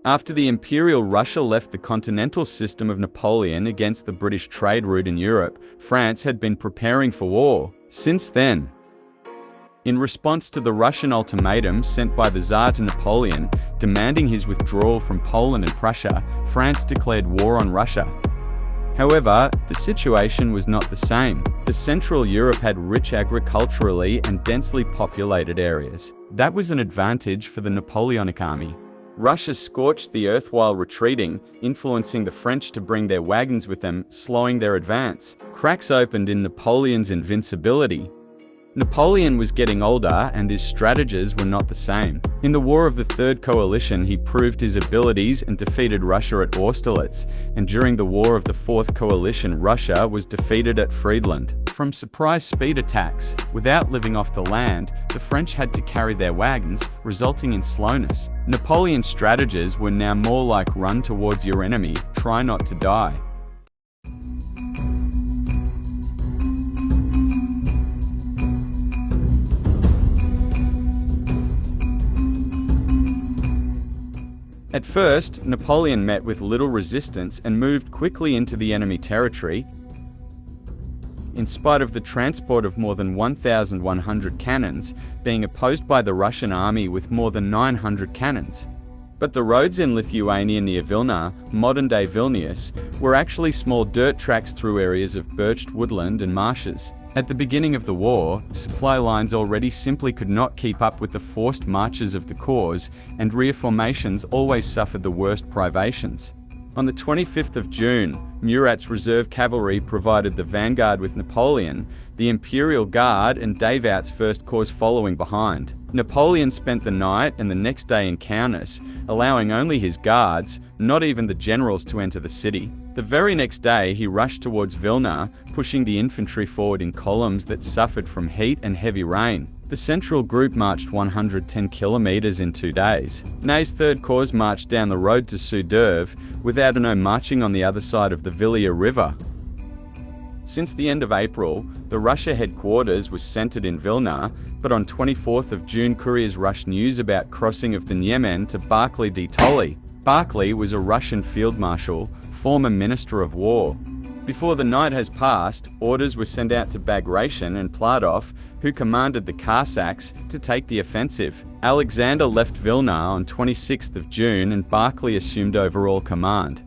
After the Imperial Russia left the continental system of Napoleon against the British trade route in Europe, France had been preparing for war since then. In response to the Russian ultimatum sent by the Tsar to Napoleon, demanding his withdrawal from Poland and Prussia, France declared war on Russia. However, the situation was not the same. The Central Europe had rich agriculturally and densely populated areas. That was an advantage for the Napoleonic army. Russia scorched the earth while retreating, influencing the French to bring their wagons with them, slowing their advance. Cracks opened in Napoleon's invincibility. Napoleon was getting older and his strategies were not the same. In the War of the Third Coalition, he proved his abilities and defeated Russia at Austerlitz, and during the War of the Fourth Coalition, Russia was defeated at Friedland. From surprise speed attacks, without living off the land, the French had to carry their wagons, resulting in slowness. Napoleon's strategies were now more like run towards your enemy, try not to die. At first, Napoleon met with little resistance and moved quickly into the enemy territory. In spite of the transport of more than 1,100 cannons, being opposed by the Russian army with more than 900 cannons. But the roads in Lithuania near Vilna, modern-day Vilnius, were actually small dirt tracks through areas of birched woodland and marshes. At the beginning of the war, supply lines already simply could not keep up with the forced marches of the corps, and rear formations always suffered the worst privations. On the 25th of June, Murat's reserve cavalry provided the vanguard with Napoleon, the Imperial Guard and Davout's First Corps following behind. Napoleon spent the night and the next day in Kaunas, allowing only his guards, not even the generals, to enter the city. The very next day, he rushed towards Vilna, pushing the infantry forward in columns that suffered from heat and heavy rain. The central group marched 110 kilometers in 2 days. Ney's Third Corps marched down the road to Suderve, with Oudinot marching on the other side of the Vilna River. Since the end of April, the Russia headquarters was centered in Vilna, but on 24th of June, couriers rushed news about crossing of the Niemen to Barclay de Tolly. Barclay was a Russian field marshal, former Minister of War. Before the night has passed, orders were sent out to Bagration and Platov, who commanded the Cossacks, to take the offensive. Alexander left Vilna on 26th of June and Barclay assumed overall command.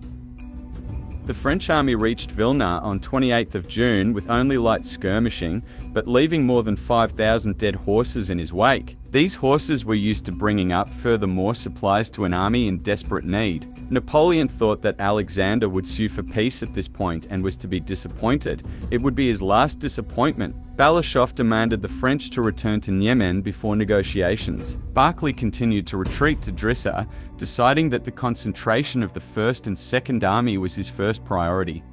The French army reached Vilna on 28th of June with only light skirmishing, but leaving more than 5,000 dead horses in his wake. These horses were used to bringing up furthermore supplies to an army in desperate need. Napoleon thought that Alexander would sue for peace at this point and was to be disappointed. It would be his last disappointment. Balashov demanded the French to return to Niemen before negotiations. Barclay continued to retreat to Drissa, deciding that the concentration of the First and Second Army was his first priority.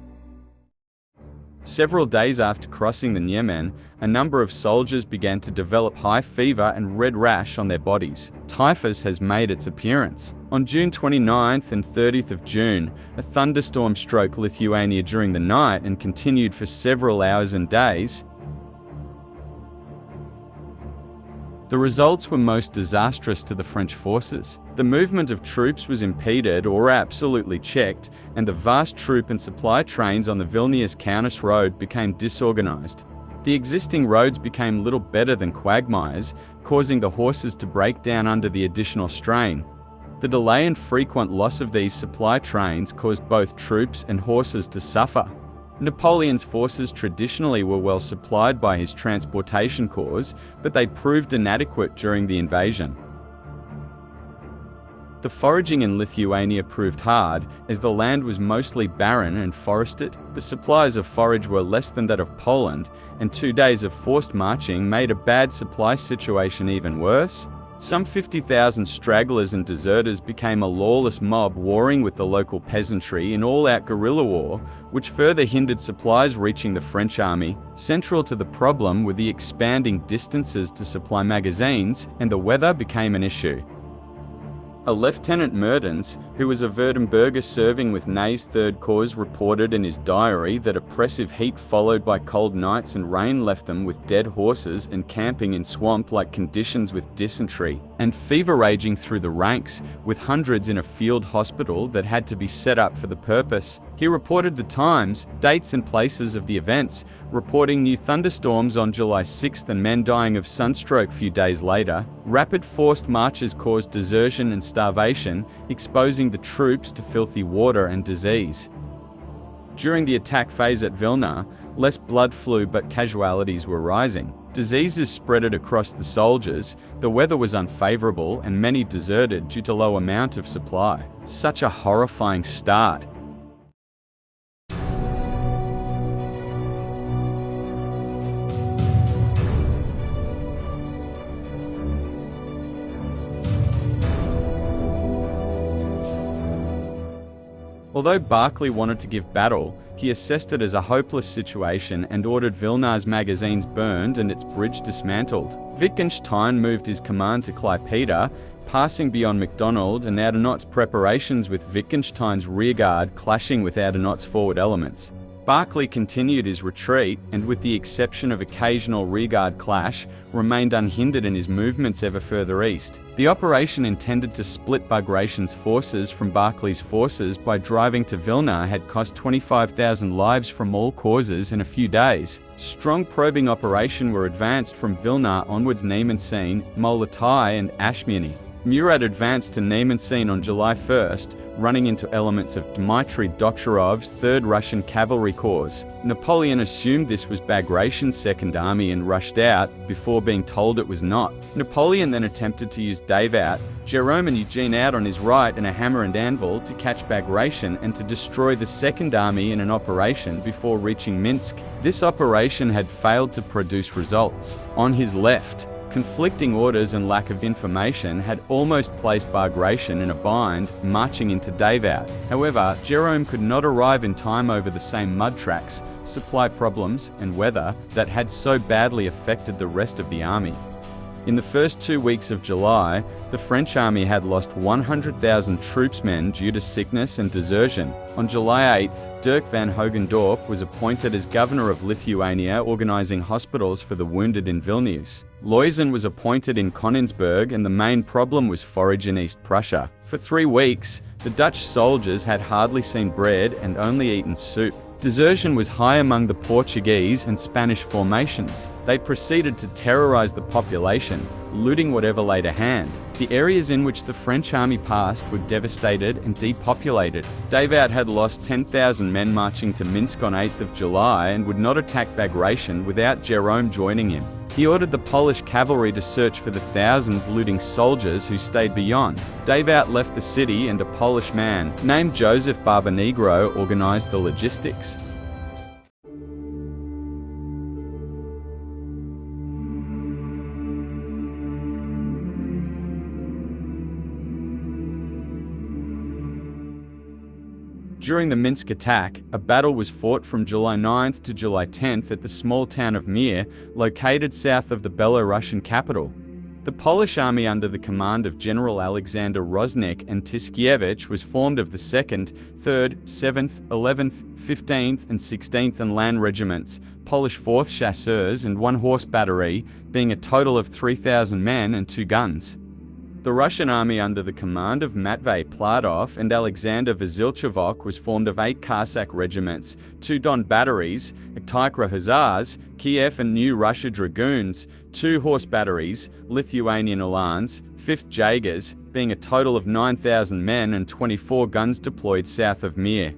Several days after crossing the Niemen, a number of soldiers began to develop high fever and red rash on their bodies. Typhus has made its appearance. On June 29th and 30th of June, a thunderstorm struck Lithuania during the night and continued for several hours and days. The results were most disastrous to the French forces. The movement of troops was impeded or absolutely checked, and the vast troop and supply trains on the Vilnius-Kaunas road became disorganized. The existing roads became little better than quagmires, causing the horses to break down under the additional strain. The delay and frequent loss of these supply trains caused both troops and horses to suffer. Napoleon's forces traditionally were well supplied by his transportation corps, but they proved inadequate during the invasion. The foraging in Lithuania proved hard, as the land was mostly barren and forested. The supplies of forage were less than that of Poland, and 2 days of forced marching made a bad supply situation even worse. Some 50,000 stragglers and deserters became a lawless mob warring with the local peasantry in all-out guerrilla war, which further hindered supplies reaching the French army. Central to the problem were the expanding distances to supply magazines, and the weather became an issue. A Lieutenant Mertens, who was a Württemberger serving with Ney's Third Corps, reported in his diary that oppressive heat followed by cold nights and rain left them with dead horses and camping in swamp-like conditions with dysentery and fever raging through the ranks, with hundreds in a field hospital that had to be set up for the purpose. He reported the times, dates and places of the events, reporting new thunderstorms on July 6th and men dying of sunstroke few days later. Rapid forced marches caused desertion and starvation, exposing the troops to filthy water and disease. During the attack phase at Vilna, less blood flew but casualties were rising. Diseases spread across the soldiers, the weather was unfavorable and many deserted due to low amount of supply. Such a horrifying start. Although Barclay wanted to give battle, he assessed it as a hopeless situation and ordered Vilna's magazines burned and its bridge dismantled. Wittgenstein moved his command to Klaipeda, passing beyond MacDonald and Adenauer's preparations, with Wittgenstein's rearguard clashing with Adenauer's forward elements. Barclay continued his retreat and, with the exception of occasional rearguard clash, remained unhindered in his movements ever further east. The operation, intended to split Bagration's forces from Barclay's forces by driving to Vilna, had cost 25,000 lives from all causes in a few days. Strong probing operations were advanced from Vilna onwards Niemen, Molotai and Ashmiany. Murat advanced to Niemen on July 1st, running into elements of Dmitry Dokhturov's 3rd Russian Cavalry Corps. Napoleon assumed this was Bagration's Second Army and rushed out, before being told it was not. Napoleon then attempted to use Davout, Jerome and Eugene out on his right in a hammer and anvil to catch Bagration and to destroy the Second Army in an operation before reaching Minsk. This operation had failed to produce results. On his left, conflicting orders and lack of information had almost placed Bagration in a bind, marching into Davout. However, Jerome could not arrive in time over the same mud tracks, supply problems, and weather that had so badly affected the rest of the army. In the first 2 weeks of July, the French army had lost 100,000 troopsmen due to sickness and desertion. On July 8th, Dirk van Hogendorp was appointed as governor of Lithuania, organizing hospitals for the wounded in Vilnius. Luysen was appointed in Königsberg, and the main problem was forage in East Prussia. For 3 weeks, the Dutch soldiers had hardly seen bread and only eaten soup. Desertion was high among the Portuguese and Spanish formations. They proceeded to terrorize the population, looting whatever lay to hand. The areas in which the French army passed were devastated and depopulated. Davout had lost 10,000 men marching to Minsk on 8th of July and would not attack Bagration without Jerome joining him. He ordered the Polish cavalry to search for the thousands looting soldiers who stayed beyond. Davout left the city, and a Polish man named Joseph Barbanegro organized the logistics. During the Minsk attack, a battle was fought from July 9th to July 10th at the small town of Mir, located south of the Belarusian capital. The Polish army under the command of General Alexander Roznik and Tyszkiewicz was formed of the 2nd, 3rd, 7th, 11th, 15th and 16th and Land regiments, Polish 4th Chasseurs and 1 horse battery, being a total of 3,000 men and 2 guns. The Russian army under the command of Matvei Platov and Alexander Vasilchevok was formed of 8 Cossack regiments, 2 Don batteries, Tikra Hussars, Kiev and New Russia Dragoons, 2 horse batteries, Lithuanian Uhlans, 5th Jaegers, being a total of 9,000 men and 24 guns deployed south of Mir.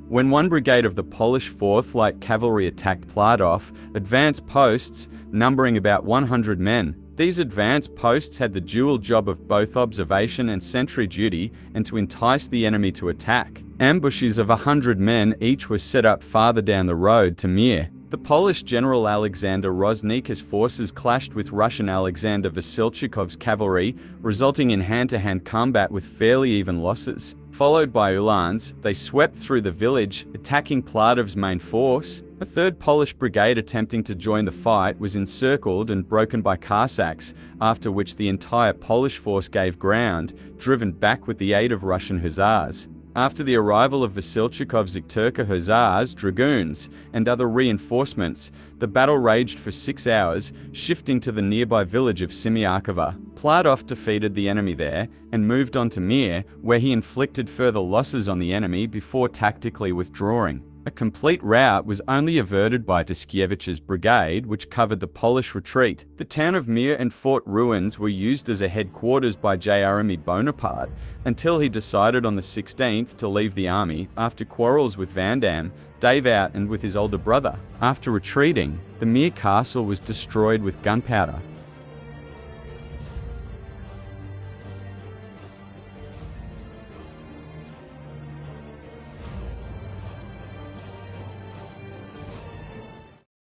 When 1 brigade of the Polish 4th Light Cavalry attacked Platov, advanced posts, numbering about 100 men. These advanced posts had the dual job of both observation and sentry duty, and to entice the enemy to attack. Ambushes of 100 men each were set up farther down the road to Mir. The Polish General Alexander Roznik's forces clashed with Russian Alexander Vasilchekov's cavalry, resulting in hand-to-hand combat with fairly even losses. Followed by Uhlans, they swept through the village, attacking Platov's main force. A third Polish brigade attempting to join the fight was encircled and broken by Cossacks, after which the entire Polish force gave ground, driven back with the aid of Russian hussars. After the arrival of Vasilchukov's Ikturka hussars, dragoons, and other reinforcements, the battle raged for 6 hours, shifting to the nearby village of Simiakova. Platov defeated the enemy there and moved on to Mir, where he inflicted further losses on the enemy before tactically withdrawing. A complete rout was only averted by Tiskiewicz's brigade, which covered the Polish retreat. The town of Mir and fort ruins were used as a headquarters by Jerome Bonaparte, until he decided on the 16th to leave the army after quarrels with Vandamme, Davout and with his older brother. After retreating, the Mir castle was destroyed with gunpowder.